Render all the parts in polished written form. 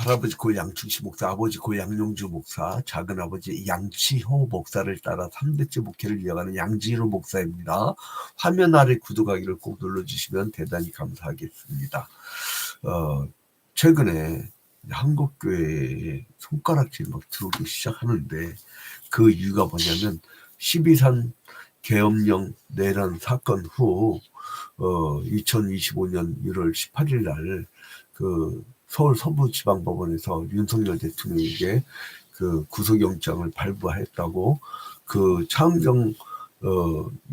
할아버지 고 양충식 목사, 아버지 고 양용주 목사, 작은아버지 양치호 목사를 따라 3대째 목회를 이어가는 양진호 목사입니다. 화면 아래 구독하기를 꼭 눌러주시면 대단히 감사하겠습니다. 최근에 한국교회에 손가락질 막 들어오기 시작하는데 그 이유가 뭐냐면 12.3 계엄령 내란 사건 후 2025년 1월 18일 날 그 서울 서부지방법원에서 윤석열 대통령에게 그 구속영장을 발부했다고 그 차은경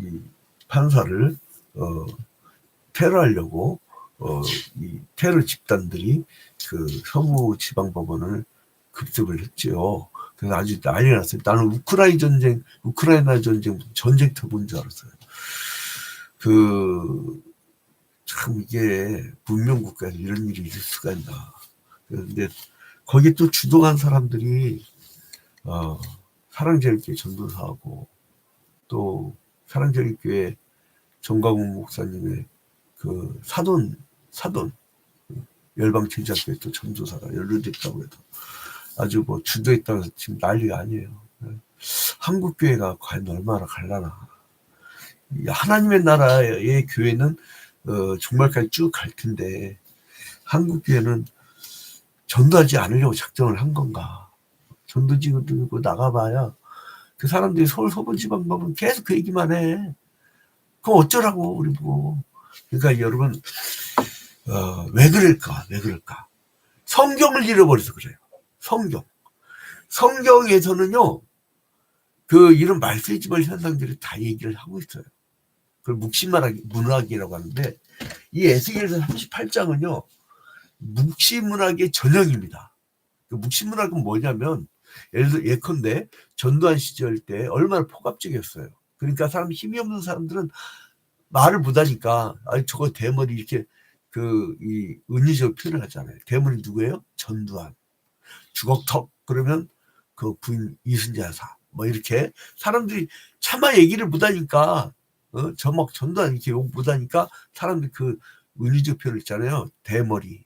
이 판사를 테러하려고 이 테러 집단들이 그 서부지방법원을 급습을 했지요. 그래서 아주 난리 났어요. 나는 우크라이나 전쟁터 본 줄 알았어요. 참 이게 문명국가에서 이런 일이 있을 수가 있나. 그런데 거기에 또 주동한 사람들이 사랑제일교회 전도사하고 또 사랑제일교회 정광훈 목사님의 그 사돈 열방제자교회 또 전도사가 연루됐다고 해도 아주 뭐 주도했다고 해서 지금 난리가 아니에요. 한국교회가 과연 얼마나 갈라나. 하나님의 나라의 교회는 정말까지 쭉 갈 텐데 한국교회는 전도하지 않으려고 작정을 한 건가. 전도지구 들고 나가봐야 그 사람들이 서울 서부지방법은 계속 그 얘기만 해. 그럼 어쩌라고 우리 보고. 그러니까 여러분 왜 그럴까. 성경을 잃어버려서 그래요. 성경에서는요 그 이런 말세지벌 현상들을 다 얘기를 하고 있어요. 그걸 묵시문학이라고 하는데 이 에스겔서 38장은요 묵시문학의 전형입니다. 그 묵시문학은 뭐냐면 예컨대 전두환 시절 때 얼마나 폭압적이었어요. 그러니까 힘이 없는 사람들은 말을 못하니까 저거 대머리 이렇게 이 은유적 표현을 하잖아요. 대머리 누구예요? 전두환. 주걱턱 그러면 그 부인 이순재 여사 뭐 이렇게 사람들이 차마 얘기를 못하니까 전두환 이렇게 욕 못하니까 사람들이 그 은유적 표현을 있잖아요. 대머리.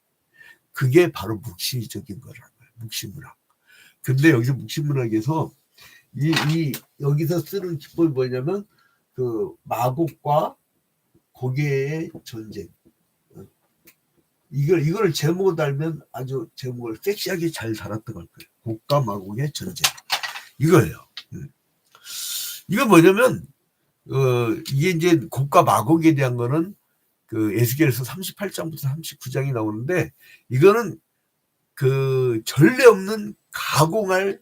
그게 바로 묵시적인 거라는 거예요. 묵시문학. 근데 여기서 묵시문학에서 여기서 쓰는 기법이 뭐냐면 그 마곡과 고개의 전쟁. 이걸 제목을 달면 아주 제목을 섹시하게 잘 달았던 걸 거예요. 곡과 마곡의 전쟁. 이거예요. 이거 뭐냐면 이게 이제 곡과 마곡에 대한 거는 그 에스겔서 38장부터 39장이 나오는데 이거는 그 전례 없는 가공할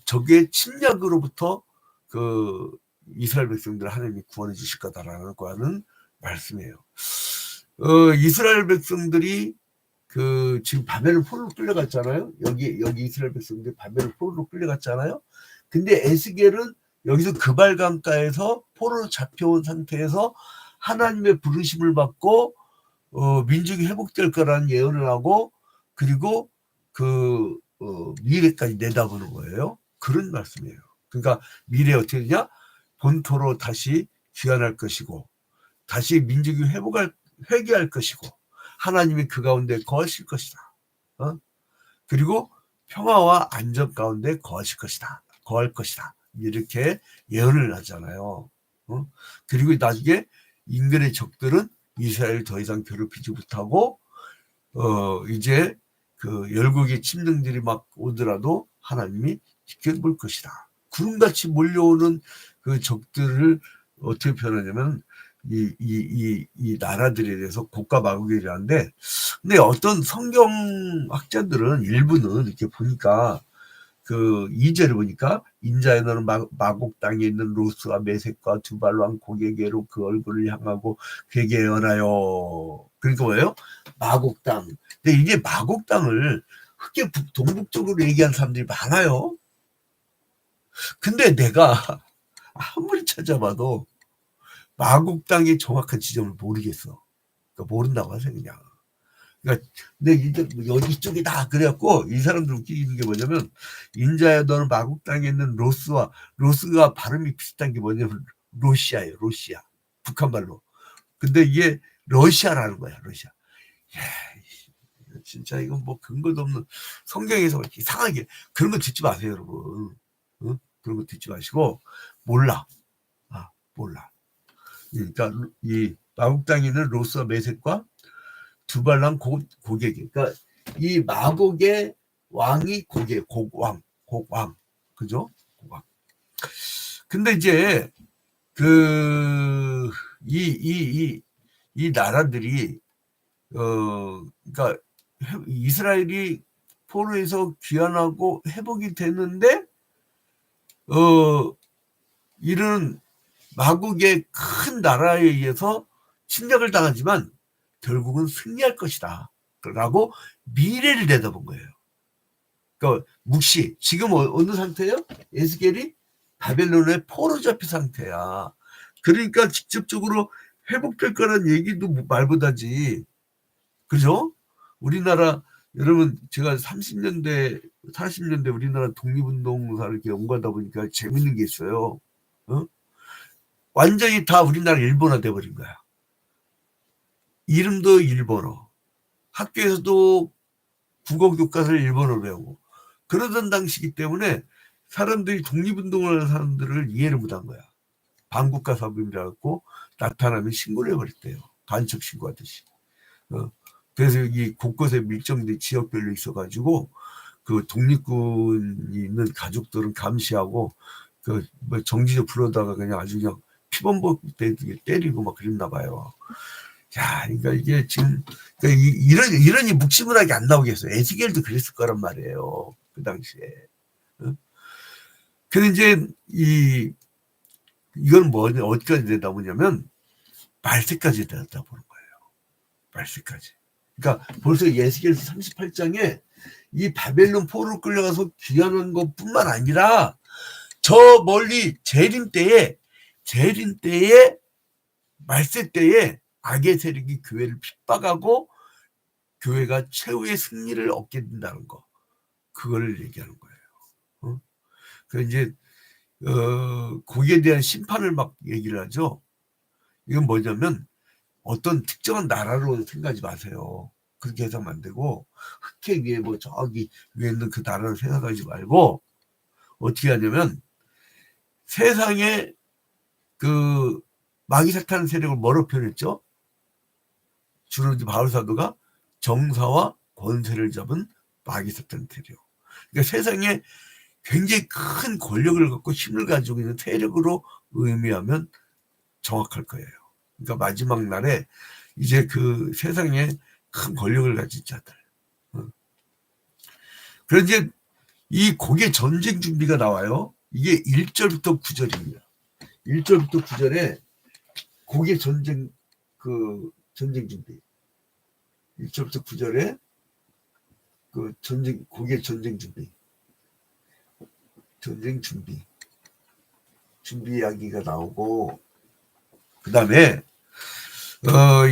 적의 침략으로부터 그 이스라엘 백성들을 하나님이 구원해 주실 거다라는 거는 말씀이에요. 이스라엘 백성들이 그 지금 바벨론 포로로 끌려갔잖아요. 여기 이스라엘 백성들이 바벨론 포로로 끌려갔잖아요. 근데 에스겔은 여기서 그발강가에서 포로로 잡혀온 상태에서 하나님의 부르심을 받고 민족이 회복될 거라는 예언을 하고 그리고 미래까지 내다보는 거예요. 그런 말씀이에요. 그러니까 미래 어떻게 되냐? 본토로 다시 귀환할 것이고 다시 민족이 회개할 것이고 하나님이 그 가운데 거하실 것이다. 그리고 평화와 안전 가운데 거할 것이다. 이렇게 예언을 하잖아요. 그리고 나중에 인간의 적들은 이스라엘을 더 이상 괴롭히지 못하고 이제 그 열국의 침략들이 막 오더라도 하나님이 지켜볼 것이다. 구름같이 몰려오는 그 적들을 어떻게 표현하냐면 이 나라들에 대해서 곡과 마곡이라는데 근데 어떤 성경학자들은 일부는 이렇게 보니까 그 2절을 보니까 인자의 너는 마곡 땅에 있는 로스와 메색과 두발왕 고개계로 그 얼굴을 향하고 그에게 예언하여. 그러니까 뭐예요? 마곡 땅. 근데 이게 마곡 땅을 흑계 동북쪽으로 얘기하는 사람들이 많아요. 근데 내가 아무리 찾아봐도 마곡 땅의 정확한 지점을 모르겠어. 그러니까 모른다고 하세요 그냥. 그러니까 근데 이쪽이다 그래갖고 이 사람들 웃기는 게 뭐냐면 인자야 너는 마곡 땅에 있는 로스가 발음이 비슷한 게 뭐냐면 러시아예요. 러시아 북한 말로. 근데 이게 러시아라는 거야. 러시아. 진짜 이건 뭐 근거도 없는 성경에서 이상하게 그런 거 듣지 마세요, 여러분. 어? 그런 거 듣지 마시고 몰라. 몰라. 그러니까 이 마국 땅에 있는 로스와 메섹과 두발랑 고객이, 그러니까 이 마곡의 왕이 곡왕, 그죠? 곡왕. 근데 이제 이 나라들이 그러니까 이스라엘이 포로에서 귀환하고 회복이 됐는데 이런 마국의 큰 나라에 의해서 침략을 당하지만 결국은 승리할 것이다 라고 미래를 내다본 거예요. 그러니까 묵시 지금 어느 상태예요? 에스겔이 바벨론의 포로 잡힌 상태야. 그러니까 직접적으로 회복될 거란 얘기도 말보다지. 그죠? 우리나라 여러분 제가 30년대 40년대 우리나라 독립운동사를 이렇게 연구하다 보니까 재밌는 게 있어요. 완전히 다 우리나라 일본화 돼버린 거야. 이름도 일본어, 학교에서도 국어 교과서를 일본어로 배우고 그러던 당시이기 때문에 사람들이 독립운동을 하는 사람들을 이해를 못한 거야. 반국가 사범이라고 나타나면 신고를 해버렸대요. 간첩 신고하듯이. 그래서 여기 곳곳에 밀정된 지역별로 있어가지고 그 독립군이 있는 가족들은 감시하고 그 뭐 정지조 불러다가 그냥 아주 그냥 피범벅 때리고 막 그랬나 봐요. 야, 그러니까 이게 지금 그러니까 이런이 묵시문학이 안 나오겠어요. 에스겔도 그랬을 거란 말이에요. 그 당시에. 근데 이제 이건 뭐냐 어디까지 되다 보냐면 말세까지 되다 보는 거예요. 말세까지. 그러니까 벌써 에스겔서 38장에 이 바벨론 포로로 끌려가서 귀환한 것뿐만 아니라 저 멀리 재림 때에 말세 때에 악의 세력이 교회를 핍박하고 교회가 최후의 승리를 얻게 된다는 거, 그걸 얘기하는 거예요. 그 이제 거기에 대한 심판을 막 얘기를 하죠. 이건 뭐냐면 어떤 특정한 나라로 생각하지 마세요. 그렇게 해서는 안 되고 흑해 위에 뭐 저기 위에 있는 그 나라를 생각하지 말고 어떻게 하냐면 세상에 그 마귀사탄 세력을 뭐로 표현했죠? 주로 이제 바울 사도가 정사와 권세를 잡은 마귀사탄 세력. 그러니까 세상에 굉장히 큰 권력을 갖고 힘을 가지고 있는 세력으로 의미하면 정확할 거예요. 그러니까 마지막 날에 이제 그 세상에 큰 권력을 가진 자들. 그래서 이제 이 곡의 전쟁 준비가 나와요. 이게 1절부터 9절입니다. 1절부터 9절에 곡의 전쟁 준비. 1절부터 9절에 곡의 전쟁 준비 이야기가 나오고, 그 다음에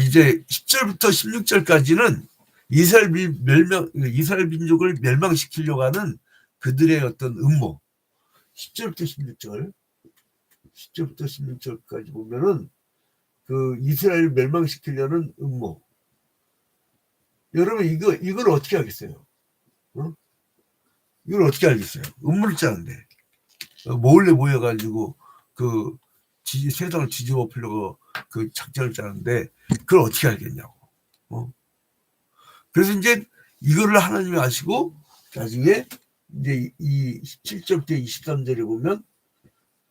이제 10절부터 16절까지는 이스라엘 민족을 멸망시키려고 하는 그들의 어떤 음모. 10절부터 16절까지 보면은 그 이스라엘을 멸망시키려는 음모. 여러분 이걸 어떻게 하겠어요? 이걸 어떻게 알겠어요? 음모를 짜는데 몰래 모여가지고 그 세상을 뒤집어 엎으려고 그 작전을 짜는데 그걸 어떻게 알겠냐고. 그래서 이제 이거를 하나님이 아시고 나중에 이제 이 17절부터 23절에 보면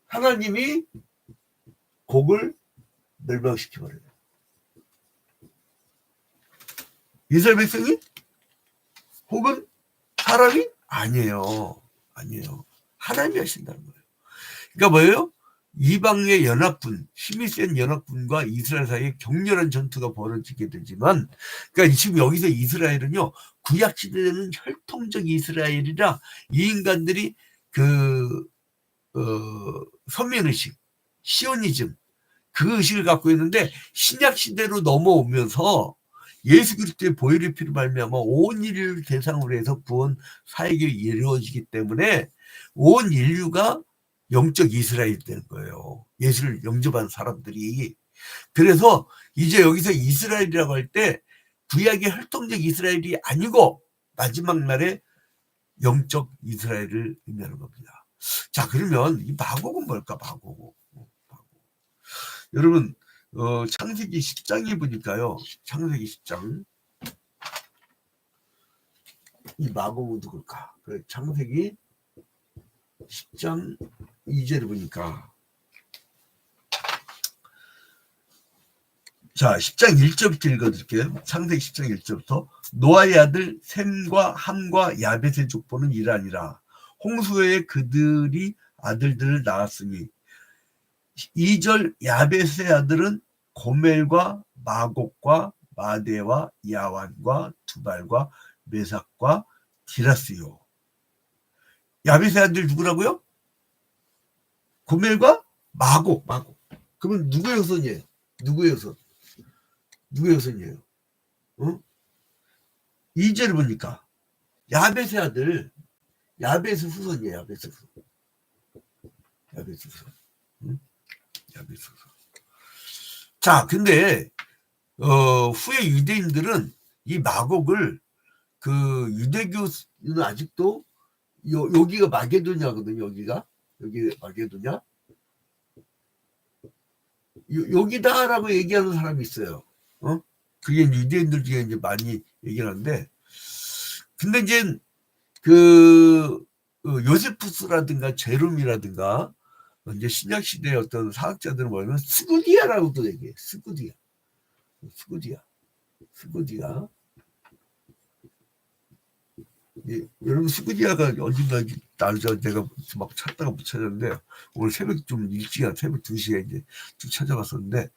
하나님이 곡을 멸망시켜버려요. 이스라엘 백성이? 혹은 사람이? 아니에요. 하나님이 하신다는 거예요. 그러니까 뭐예요? 이방의 연합군, 힘이 센 연합군과 이스라엘 사이에 격렬한 전투가 벌어지게 되지만, 그러니까 지금 여기서 이스라엘은요, 구약시대에는 혈통적 이스라엘이라 이 인간들이 선민의식, 시오니즘, 그 의식을 갖고 있는데 신약시대로 넘어오면서 예수 그리스도의 보혈의 피로 말미암아 온 인류를 대상으로 해서 구원 사역이 이루어지기 때문에 온 인류가 영적 이스라엘이 되는 거예요. 예수를 영접한 사람들이. 그래서 이제 여기서 이스라엘이라고 할 때 구약의 혈통적 이스라엘이 아니고 마지막 날에 영적 이스라엘을 의미하는 겁니다. 자, 그러면 이 마곡은 뭘까? 마곡. 여러분, 창세기 10장에 보니까요. 창세기 10장. 이 마곡은 누굴까? 창세기 10장 2절을 보니까, 자, 10장 1절부터 읽어드릴게요. 창세기 10장 1절부터. 노아의 아들 셈과 함과 야벳의 족보는 이러하니라. 홍수에 그들이 아들들을 낳았으니 2절 야벳의 아들은 고멜과 마곡과 마대와 야완과 두발과 메삭과 디라스요. 야벳의 아들 누구라고요? 고멜과 마곡. 그러면 누구의 후손이에요? 누구의 후손이에요? 어? 2절을 보니까 야벳의 아들, 야벳의 후손이에요. 야벳의 후손. 응? 야벳의 후손. 자, 근데 후에 유대인들은 이 마곡을 유대교는 아직도 여기가 마게도냐거든요. 여기 마게도냐? 여기다라고 얘기하는 사람이 있어요. 그게 유대인들 중에 이제 많이 얘기하는데, 근데 이제 요세푸스라든가 제롬이라든가 이제 신약 시대의 어떤 사학자들은 뭐냐면 스구디아라고도 얘기해. 스구디아. 예, 여러분 스구디아가 어딘가 나죠. 내가 막 찾다가 못 찾았는데 오늘 새벽 좀 일찍 새벽 2시에 이제 쭉 찾아봤었는데,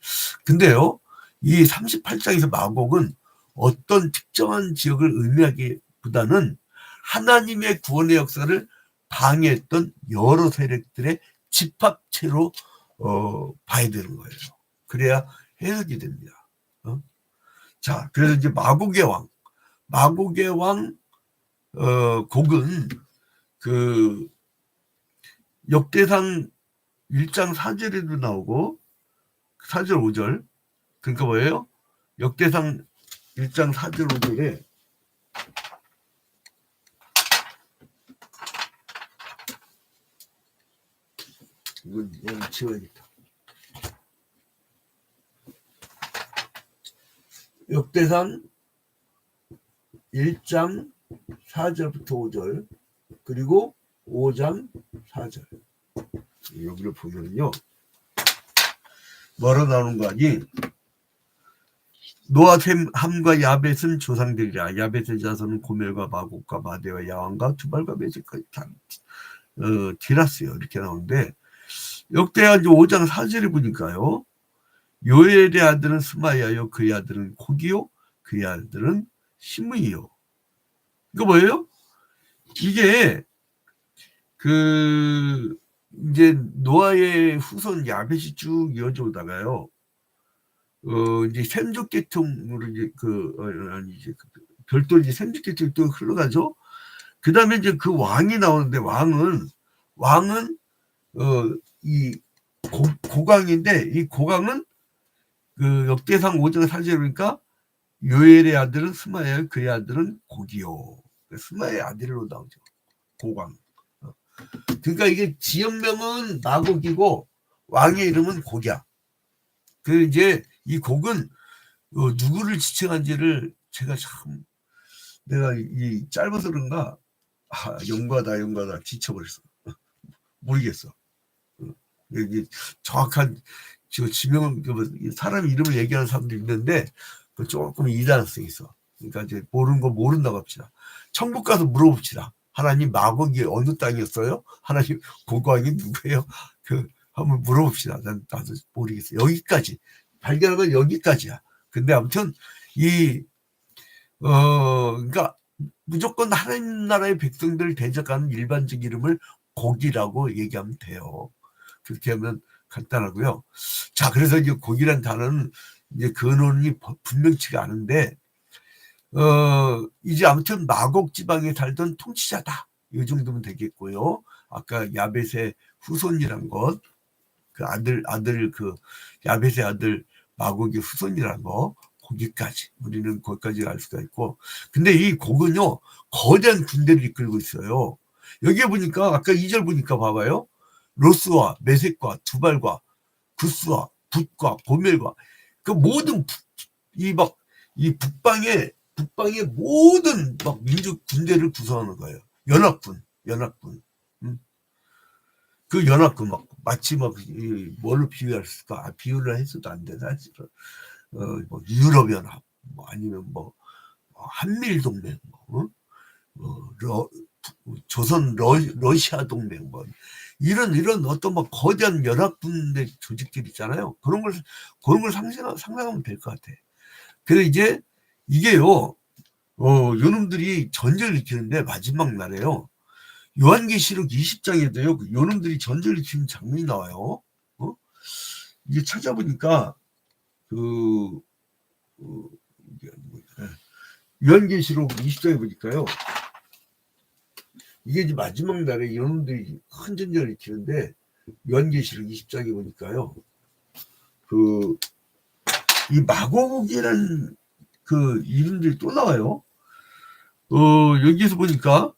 근데요 이 38장에서 마곡은 어떤 특정한 지역을 의미하기보다는 하나님의 구원의 역사를 방해했던 여러 세력들의 집합체로 봐야 되는 거예요. 그래야 해석이 됩니다. 자, 그래서 이제 마곡의 왕 곡은 역대상 1장 4절에도 나오고 4절 5절, 그러니까 뭐예요? 역대상 1장 4절 5절에 이건 지워야겠다. 역대상 1장 4절부터 5절, 그리고 5장 4절. 여기를 보면요, 뭐로 나오는 거 아니? 노아, 셈, 함과 야벳은 조상들이라. 야벳의 자손은 고멜과 마곡과 마대와 야완과 두발과 메색과 디라스요. 이렇게 나오는데, 역대하 5장 4절에 보니까요, 요엘의 아들은 스마야요, 그의 아들은 고기요, 그의 아들은 시므이요. 이거 뭐예요? 이게 이제 노아의 후손 야벳이 쭉 이어져 오다가요, 이제 셈족 계통으로 이제 별도 이제 셈족 계통이 또 흘러가죠. 그 다음에 이제 그 왕이 나오는데, 왕은 이 고강인데, 이 고강은 역대상 5장 4절 보니까 요엘의 아들은 스마야, 그의 아들은 고기요. 스마야의 아들로 나오죠. 고강. 그러니까 이게 지역명은 마곡이고 왕의 이름은 고기야. 이제 이 곡은 누구를 지칭한지를 제가 참, 내가 이 짧아서 그런가, 영과다 지쳐버렸어. 모르겠어. 여기 정확한 지명, 사람 이름을 얘기하는 사람도 있는데 조금 이단성이 있어. 그러니까 이제 모르는 거 모른다고 합시다. 천국 가서 물어봅시다. 하나님, 마곡이 어느 땅이었어요? 하나님, 고고왕이 누구예요? 한번 물어봅시다. 나도 모르겠어. 여기까지 발견한 건 여기까지야. 근데 아무튼 그러니까 무조건 하나님 나라의 백성들을 대적하는 일반적 이름을 곡이라고 얘기하면 돼요. 그렇게 하면 간단하고요. 자, 그래서 이제 곡이란 단어는 이제 근원이 분명치가 않은데, 이제 아무튼 마곡 지방에 살던 통치자다. 이 정도면 되겠고요. 아까 야벳의 후손이란 것, 야벳의 아들 마곡의 후손이란 거, 우리는 거기까지 알 수가 있고. 근데 이 곡은요, 거대한 군대를 이끌고 있어요. 여기에 보니까 아까 2절 보니까 봐봐요. 로스와 메색과 두발과 구스와 붓과 고멜과 그 모든 이 북방의 모든 막 민족 군대를 구성하는 거예요. 연합군. 음? 그 연합군 마치 뭘로 비유할까? 비유를 해서도 안 돼, 사실은. 뭐 유럽 연합, 아니면 한미일 동맹, 조선 러시아 동맹, 이런 어떤 거대한 연합군의 조직들 있잖아요. 그런 걸 상상하면 될 것 같아. 그래서 이제 이게요, 요놈들이 전쟁을 일으키는데 마지막 날에요. 요한계시록 20장에도요, 요놈들이 전쟁을 일으키는 장면이 나와요. 이게 찾아보니까 요한계시록 20장에 보니까요, 이게 이제 마지막 날에 이놈들이 큰 전쟁을 일으키는데, 요한계시록 20장에 보니까요, 이 마고국이라는 이름들이 또 나와요. 여기서 보니까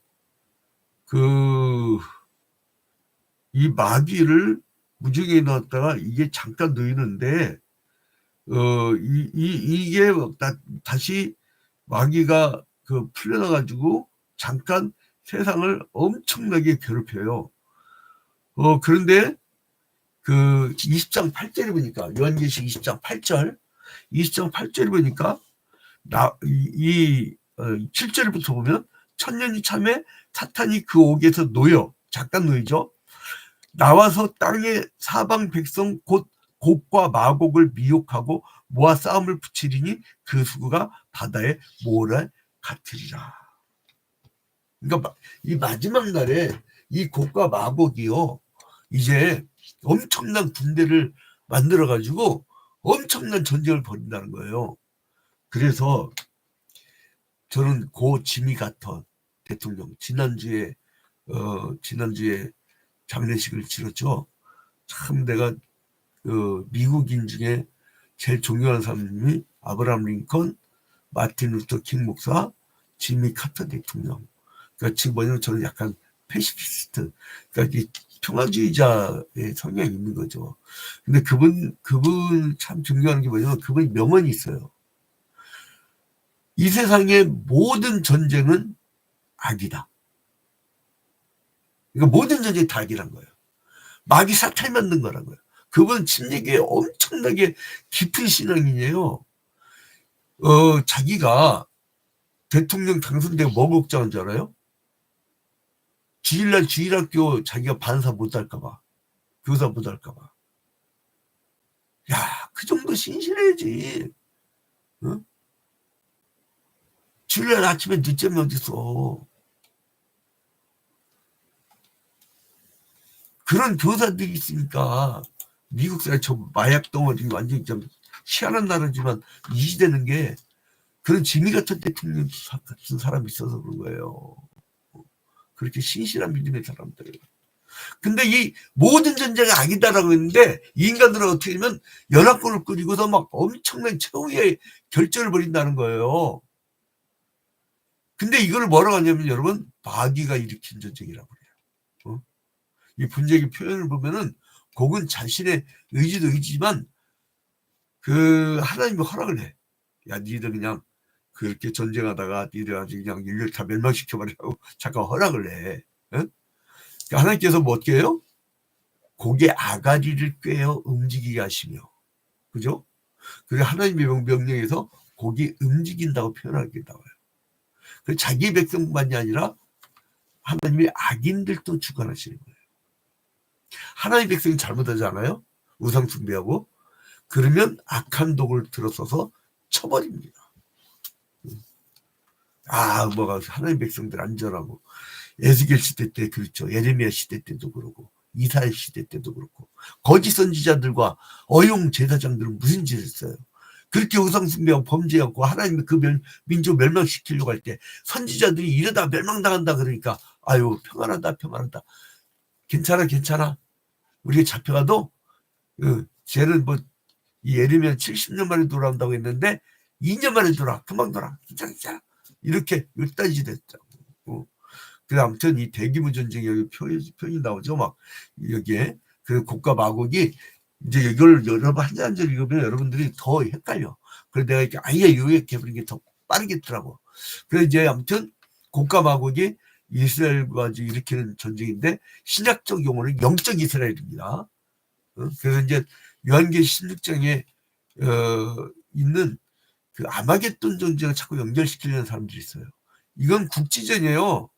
이 마귀를 무정에 넣었다가 이게 잠깐 놓이는데, 이게 다시 마귀가 풀려나가지고 잠깐 세상을 엄청나게 괴롭혀요. 그런데 20장 8절에 보니까, 요한계시록 20장 8절에 보니까 7절부터 보면 천년이 참에 사탄이 그 옥에서 놓여, 잠깐 놓이죠. 나와서 땅의 사방 백성 곧 곡과 마곡을 미혹하고 모아 싸움을 붙이리니 그 수구가 바다의 모래 같으리라. 그러니까 이 마지막 날에 이 곡과 마곡이요, 이제 엄청난 군대를 만들어 가지고 엄청난 전쟁을 벌인다는 거예요. 그래서 저는 고 지미 가터 대통령 지난주에 장례식을 치렀죠. 참 내가 미국인 중에 제일 존경하는 사람이 아브라함 링컨, 마틴 루터 킹 목사, 지미 카터 대통령. 그러니까 지금 뭐냐면 저는 약간 패시피스트, 그러니까 평화주의자의 성향이 있는 거죠. 근데 그분 참 존경하는 게 뭐냐면 그분이 명언이 있어요. 이 세상의 모든 전쟁은 악이다. 그러니까 모든 전쟁이 다 악이란 거예요. 마귀 사탄이 만든 거란 거예요. 그분은 침례교에 엄청나게 깊은 신앙이에요. 자기가 대통령 당선되고 뭐 걱정한 줄 알아요? 주일날 주일학교 자기가 반사 못할까봐, 교사 못할까봐. 야, 그 정도 신실해야지. 응? 주일날 아침에 늦잠이 어딨어. 그런 교사들이 있으니까 미국 사회 저 마약 덩어리 완전히 좀 희한한 나라지만 이지되는 게 그런 지미 같은 대통령 같은 사람이 있어서 그런 거예요. 그렇게 신실한 믿음의 사람들. 근데 이 모든 전쟁이 악이다라고 했는데 인간들은 어떻게 하면 연합군을 꾸리고서 막 엄청난 최후의 결전을 벌인다는 거예요. 근데 이걸 뭐라고 하냐면 여러분, 마귀가 일으킨 전쟁이라고 그래요. 이 분쟁의 표현을 보면은 곡은 자신의 의지도 의지지만 하나님이 허락을 해. 야, 니들 그냥 그렇게 전쟁하다가 니들 아주 그냥 인류를 다 멸망시켜버리라고 잠깐 허락을 해. 응? 그러니까 하나님께서 뭐 어떻게 해요? 곡의 아가리를 꿰어 움직이게 하시며, 그죠? 그리고 하나님의 명령에서 곡이 움직인다고 표현하게 나와요. 그래서 자기 백성만이 아니라 하나님의 악인들도 주관하시는 거예요. 하나님의 백성이 잘못하잖아요. 우상 숭배하고. 그러면 악한 독을 들어서서 쳐버립니다. 하나님 백성들 안전하고. 에스겔 시대 때 그렇죠. 예레미야 시대 때도 그러고, 이사야 시대 때도 그렇고, 거짓 선지자들과 어용 제사장들은 무슨 짓을 했어요? 그렇게 우상 숭배하고 범죄하고 하나님의 그 민족 멸망시키려고 할 때 선지자들이 이러다 멸망당한다 그러니까 아유 평안하다. 괜찮아. 우리가 잡혀가도 쟤는 이 예레미야 70년 만에 돌아온다고 했는데 2년 만에 돌아. 금방 돌아. 괜찮아. 이렇게 요딴지 됐죠. 그래서 아무튼 이 대규모 전쟁이 여기 표현이 나오죠. 막 여기에 그 곡과 마곡이 이제 이걸 여러분 한 절 한 절 읽으면 여러분들이 더 헷갈려. 그래서 내가 이렇게 아예 요약해버린 게 더 빠르겠더라고. 그래서 이제 아무튼 곡과 마곡이 이스라엘과 일으키는 전쟁인데 신약적 용어는 영적 이스라엘입니다. 그래서 이제 요한계시 16장에 있는 그 아마겟돈 전쟁을 자꾸 연결시키려는 사람들이 있어요. 이건 국지전이에요.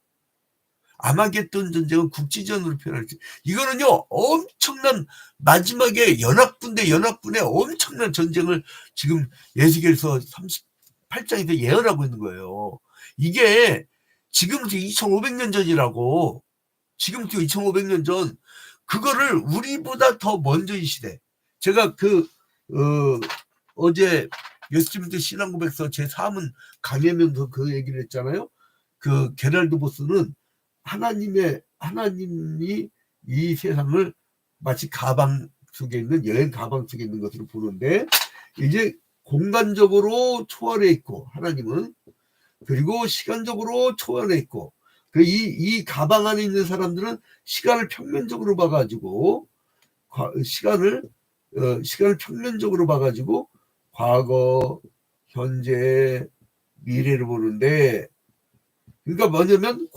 아마겟돈 전쟁은 국지전으로 표현할 때 이거는요 엄청난 마지막에 연합군의 엄청난 전쟁을 지금 예수계에서 38장에서 예언하고 있는 거예요. 이게 지금부터 2500년 전이라고. 지금부터 2500년 전 그거를 우리보다 더 먼저 이 시대. 제가 어제 예수님도 신앙고백서 제3은 강해면서 그 얘기를 했잖아요. 그 게랄드 보스는 하나님이 이 세상을 마치 가방 속에 있는 여행 가방 속에 있는 것으로 보는데 이제 공간적으로 초월해 있고 하나님은 그리고 시간적으로 초월해 있고 이 가방 안에 있는 사람들은 시간을 평면적으로 봐가지고 시간을 평면적으로 봐가지고 과거, 현재, 미래를 보는데 그러니까 뭐냐면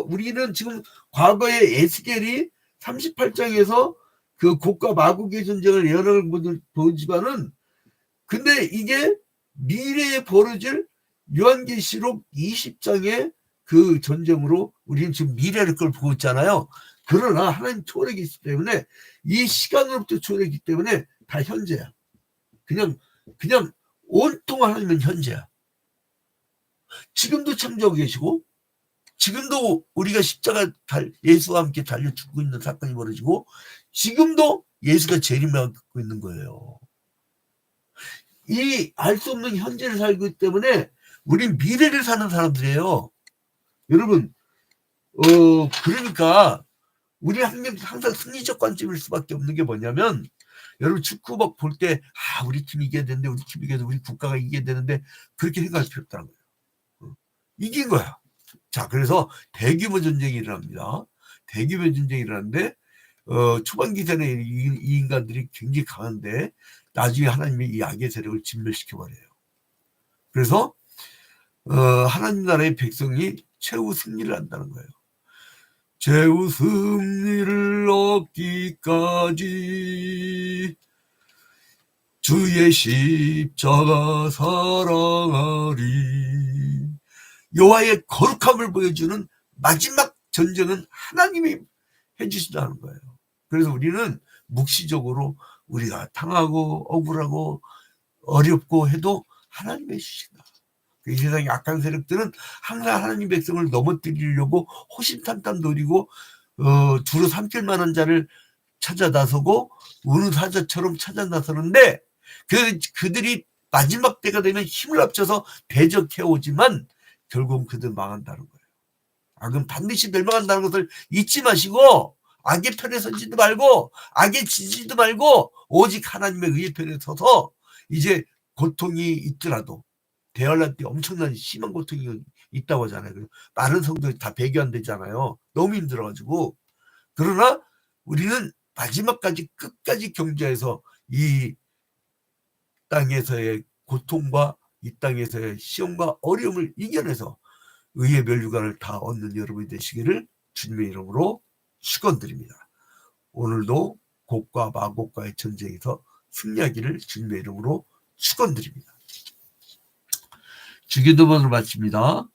우리는 지금 과거의 에스겔이 38장에서 그 곡과 마곡의 전쟁을 예언을 보지만은 근데 이게 미래에 벌어질 요한계시록 20장의 그 전쟁으로 우리는 지금 미래를 걸 보고 있잖아요. 그러나 하나님 초월하기 있기 때문에 이 시간으로부터 초월하기 때문에 다 현재야. 그냥 온통 하나님은 현재야. 지금도 창조하고 계시고 지금도 우리가 십자가 예수와 함께 달려 죽고 있는 사건이 벌어지고 지금도 예수가 재림하고 있는 거예요. 이 알 수 없는 현재를 살고 있기 때문에 우린 미래를 사는 사람들이에요. 여러분 그러니까 우리 항상 승리적 관점일 수밖에 없는 게 뭐냐면 여러분 축구 막 볼 때 우리 팀이 이겨야 되는데 우리 팀이 이겨야 되는데 우리 국가가 이겨야 되는데 그렇게 생각할 필요 없다는 거예요. 이긴 거야. 자, 그래서 대규모 전쟁이 일어납니다. 대규모 전쟁이 일어나는데 초반 기세는 이 인간들이 굉장히 강한데 나중에 하나님이 이 악의 세력을 진멸시켜버려요. 그래서 하나님 나라의 백성이 최후 승리를 한다는 거예요. 최후 승리를 얻기까지 주의 십자가 사랑하리. 여호와의 거룩함을 보여주는 마지막 전쟁은 하나님이 해주신다는 거예요. 그래서 우리는 묵시적으로 우리가 당하고 억울하고 어렵고 해도 하나님이 해주신다. 이 세상의 악한 세력들은 항상 하나님 백성을 넘어뜨리려고 호심탄탄 노리고 두루 삼킬 만한 자를 찾아 나서고 우는 사자처럼 찾아 나서는데 그들이 마지막 때가 되면 힘을 합쳐서 대적해 오지만 결국은 그들 망한다는 거예요. 악은 반드시 멸망한다는 것을 잊지 마시고 악의 편에 서지도 말고 악에 지지도 말고 오직 하나님의 의의 편에 서서 이제 고통이 있더라도 대환란 때 엄청난 심한 고통이 있다고 하잖아요. 많은 성도들이 다 배교한대잖아요. 너무 힘들어가지고. 그러나 우리는 마지막까지 끝까지 경주해서 이 땅에서의 고통과 이 땅에서의 시험과 어려움을 이겨내서 의의 멸류관을 다 얻는 여러분이 되시기를 주님의 이름으로 축원드립니다. 오늘도 곡과 마곡과의 전쟁에서 승리하기를 주님의 이름으로 축원드립니다. 주기도문을 마칩니다.